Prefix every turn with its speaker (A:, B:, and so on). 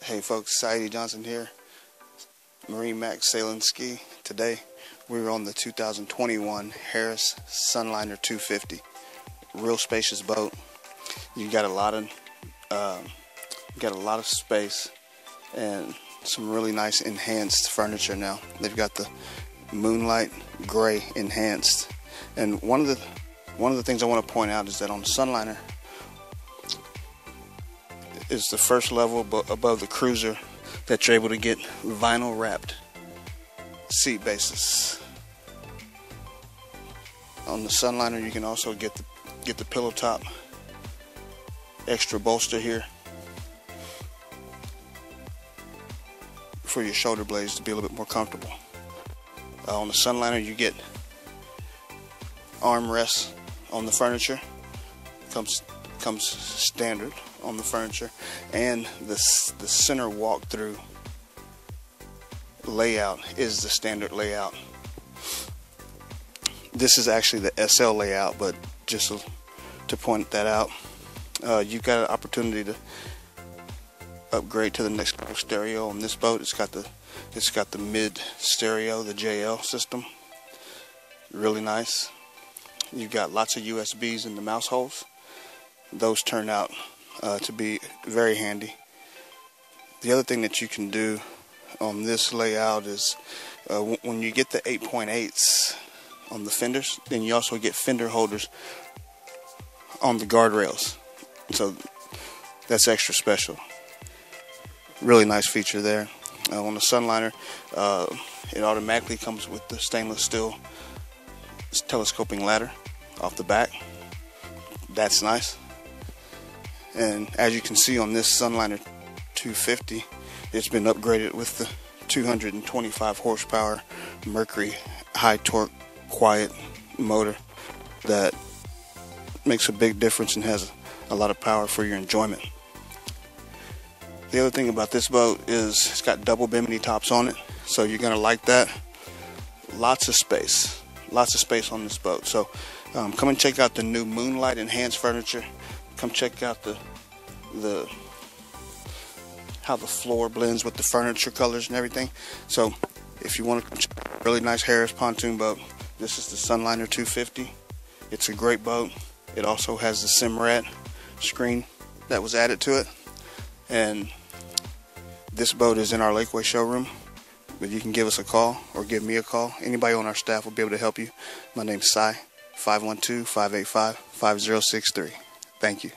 A: Hey folks, Saidi Johnson here, MarineMax Sail and Ski. Today we're on the 2021 Harris Sunliner 250. Real spacious boat. You got a lot of space and some really nice enhanced furniture now. They've got the moonlight gray enhanced. And one of the things I want to point out is that on the Sunliner is the first level above the cruiser that you're able to get vinyl wrapped seat bases. On the Sunliner you can also get the pillow top extra bolster here for your shoulder blades to be a little bit more comfortable. On the Sunliner you get armrests on the furniture, comes standard on the furniture, and the center walk-through layout is the standard layout. This is actually the SL layout, but just to point that out, you've got an opportunity to upgrade to the next level stereo on this boat. It's got the mid stereo, the JL system. Really nice. You've got lots of USBs in the mouse holes. Those turn out to be very handy. The other thing that you can do on this layout is when you get the 8.8s on the fenders, then you also get fender holders on the guardrails. So that's extra special. Really nice feature there. On the Sunliner, it automatically comes with the stainless steel telescoping ladder off the back. That's nice. And as you can see on this Sunliner 250, it's been upgraded with the 225 horsepower Mercury high torque quiet motor that makes a big difference and has a lot of power for your enjoyment. The other thing about this boat is it's got double bimini tops on it, so you're gonna like that. Lots of space on this boat. So come and check out the new moonlight enhanced furniture. Come check out how the floor blends with the furniture colors and everything. So if you want to check out a really nice Harris pontoon boat, this is the Sunliner 250. It's a great boat. It also has the Simrad screen that was added to it. And this boat is in our Lakeway showroom, but you can give us a call or give me a call. Anybody on our staff will be able to help you. My name's Cy, 512-585-5063. Thank you.